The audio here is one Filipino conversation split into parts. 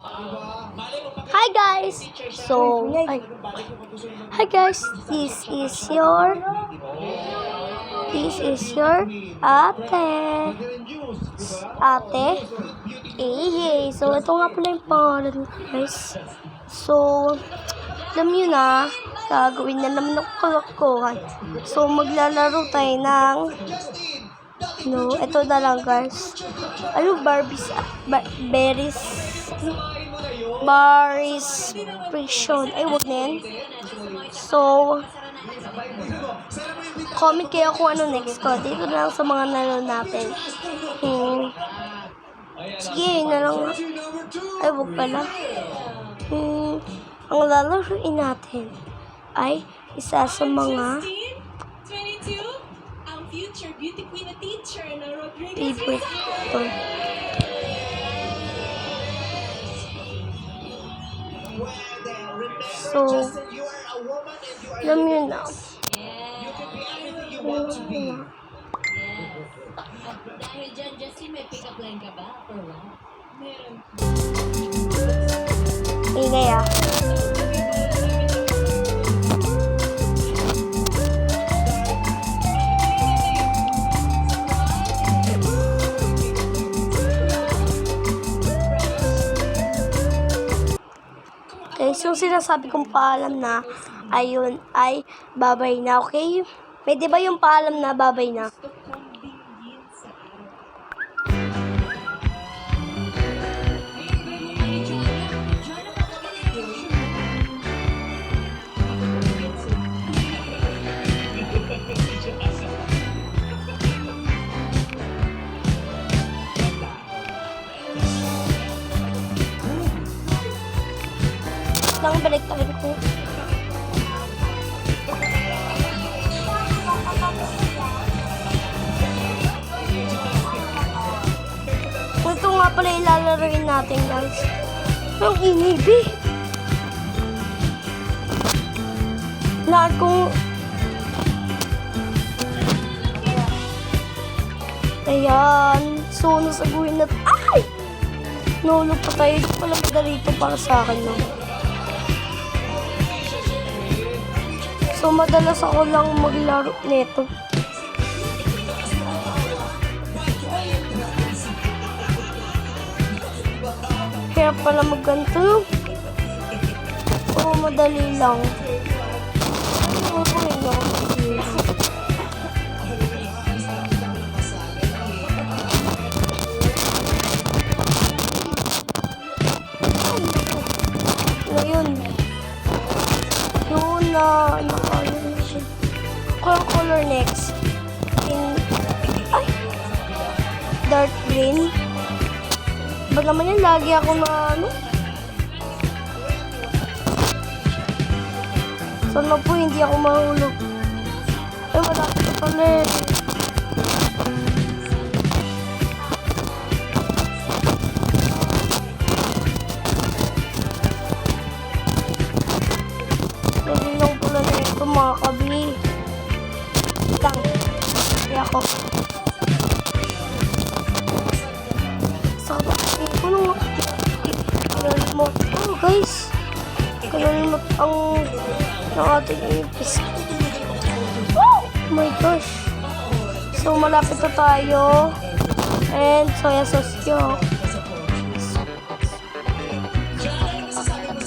Hi guys. Hi guys. This is your ate AJ. So ito nga pala yung pangalan ko guys. So alam nyo na, gagawin na naman ako kalokohan. So maglalaro tayo ng ito na lang guys. Barry's Prison. Ay, wag na yan. So, comment kayo kung ano next ko. Dito na lang sa mga nalo natin. Sige, yun na lang. Ay, wag pala. Ang lalaroin natin ay isa sa mga favorite ko. So, alam nyo na. Dahil dyan, Jessie, may pick-up line ka ba? Or what? Meron. Ingay ah. Okay, so sinasabi kong paalam na, ayun, ay babay na, okay? Pwede ba yung paalam na babay na? Lang balik tayo ko. Ito nga pala ilalaroin natin guys. Ang inibi. Lahat kong ayan. So nasaguhin na. Ay! Nulog pa tayo. Ito pala madali ito para sa akin no? So, madalas ako lang maglaro nito. Kaya pala magganto. Oo, madali lang. Ano po yun ako? Ngayon. Yun na, color next dark green. Ba naman yan, lagi ako na sana po hindi ako mahulog. Ay, malapit na pala eh. Nagulong pala na ito mga kabi. Lang. Kaya ako. Saka ano nga. Kalalim mo. Oh guys. Kalalim mo ang ating ipis. Oh my gosh. So malapit na tayo. And soya sauce yun.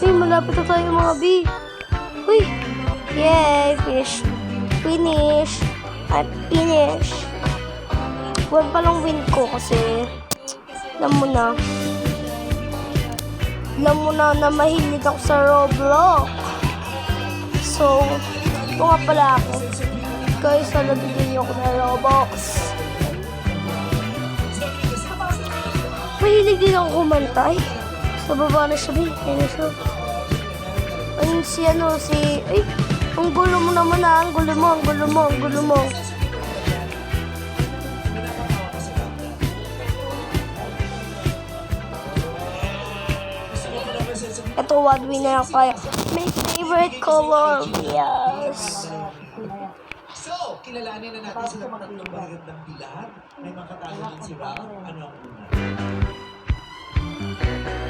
Uy, malapit na tayo mga bi. Uy. Yay. Finish. Huwag palang win ko kasi alam mo na mahilig ako sa Roblox. So, ito nga pala ako. Guys, nalagyan niyo ako na Roblox. Mahilig din ako kumanta. Ay, sa baba na siya. Ayun ay, ang gulo mo naman ang gulo mo. Ito, what winner ako kaya. My favorite color, yes. So, kilalanin na natin sila tatlong magagandang pilar. May makatalo din si Rob. Ano ang una?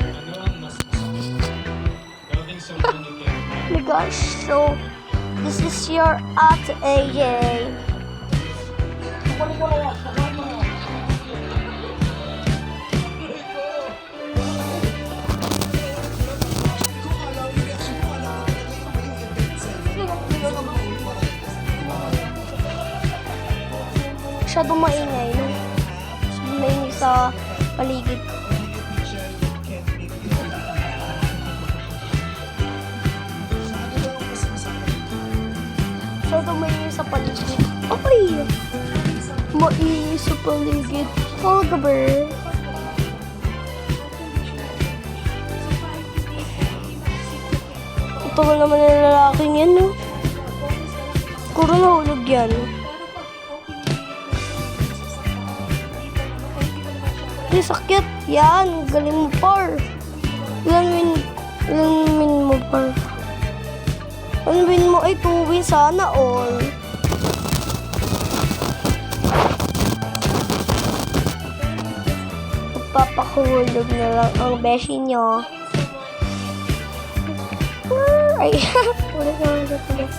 Ano ang mas my gosh. So, this is your Ate AJ. Masyadong maingay, no? Masyadong maingay sa paligid ko. Masyadong maingay sa paligid. Ay! Maingay sa paligid. Pagaber. Ito naman ng lalaking yan, no? Kuro nahulog yan. Ay, sakit. Yan. Galing mo, par. Ilan win mo, par? Ilan win mo? Ay, 2 win. Sana all. Magpapahulog na lang ang beshi nyo. Ay, ulit na ulit.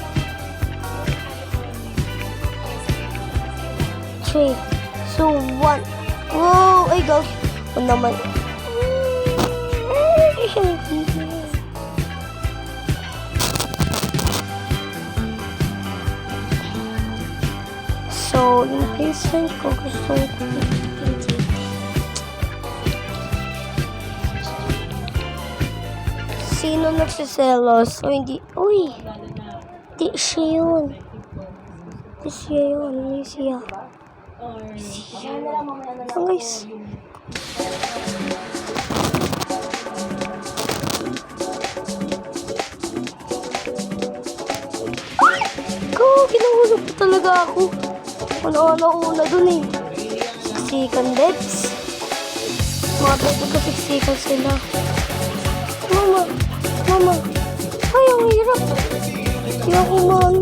3, 2, 1. Wow! Ay, gosh. O naman. So, yung patient ko gusto ko. Sino nagsiselos? O hindi. Uy! Di siya yun. Di siya yun. Hindi siya. So guys, kinahulog pa talaga ako. Una dun eh. Siksikan bebs. Mga bebs nagkasiksikan sila. Mama. Ay, ang hirap. Yung iman.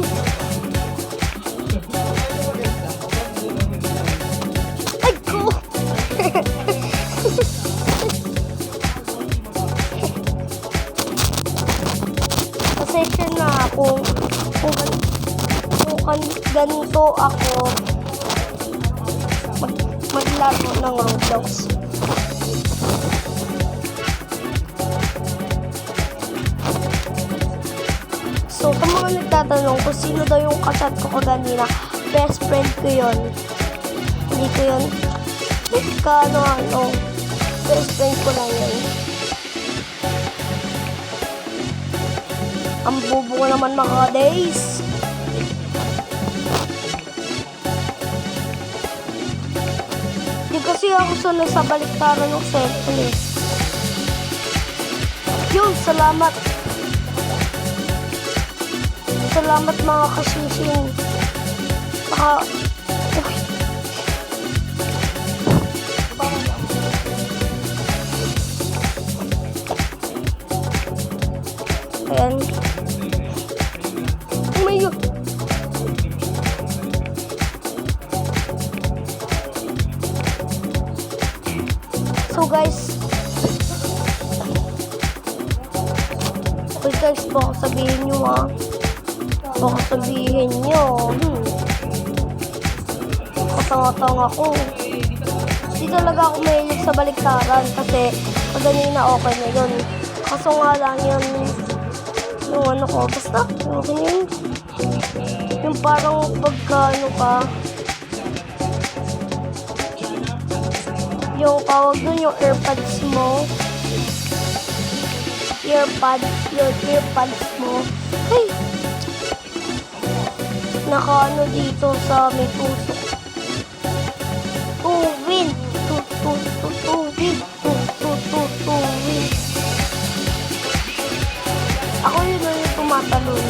Pasensya na kung ganito ako maglaro ng Roblox. So, sa mga nagtatanong kung sino daw yung kasat ko kaganina, best friend ko yun. Hindi ko yun best friend ko lang yun. Ang bobo ko naman mga days. Di kasi ako sanay sa baliktaran ng cellphone eh. Yun, salamat. Salamat mga kasising. Ayan. Oh my God. So guys, baka sabihin nyo baka sabihin nyo, katanga-tanga ko. Hindi talaga ako mahilig sa baliktaran kasi pag ganyan na okay na yun. Kaso nga lang yun, yung ano ko, basta, yung parang pagka yung tawag dun, yung earpads mo, your earpads mo, hey, nakaano dito sa may tusok. Tuwin. Ako yun yung tumatalon.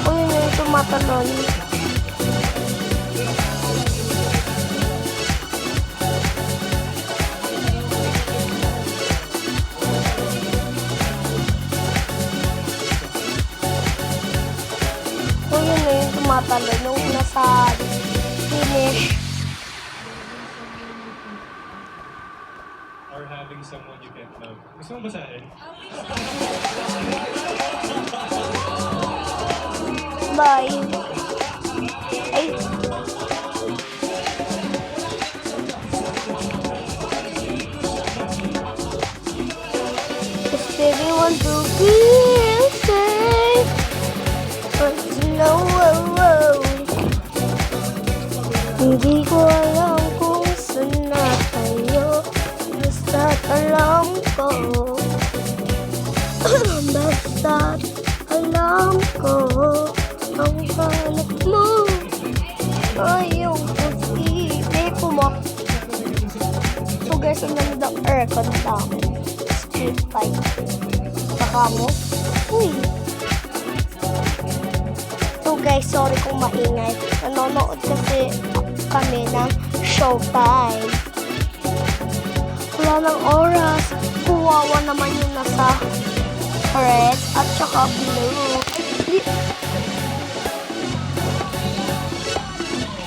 Ako yun yung tumatalon. Tumatalon nung nasa finish. someone you can't love. Gusto mo basahin? Bye. Ay. Cause baby want to feel safe. But no, hindi ko alam kung saan na tayo. Basta't alam ko. Basta't alam ko. Ang hanap mo ay yung pag-ibig ko mo. So guys, ang ganda ng aircon namin. Split pipe. Saka mo. Uy. So guys, sorry kung maingay. Nanonood kasi kami ng showtime. Wala ng oras. Kuwawa naman yung nasa red at saka blue.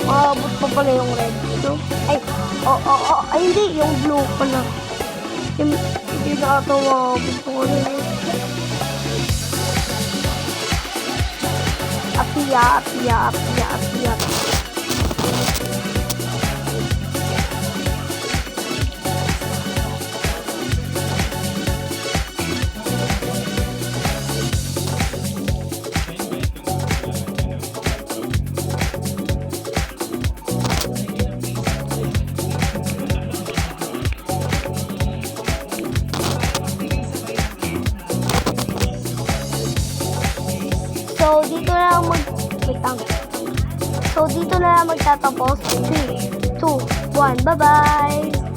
Maabot pa pala yung red. No? Ay, ay hindi, yung blue pala. Hindi na ito maabot pa pala yun. Apia. So, dito na lang So, dito na lang magtatapos. 3, 2, 1. Bye-bye!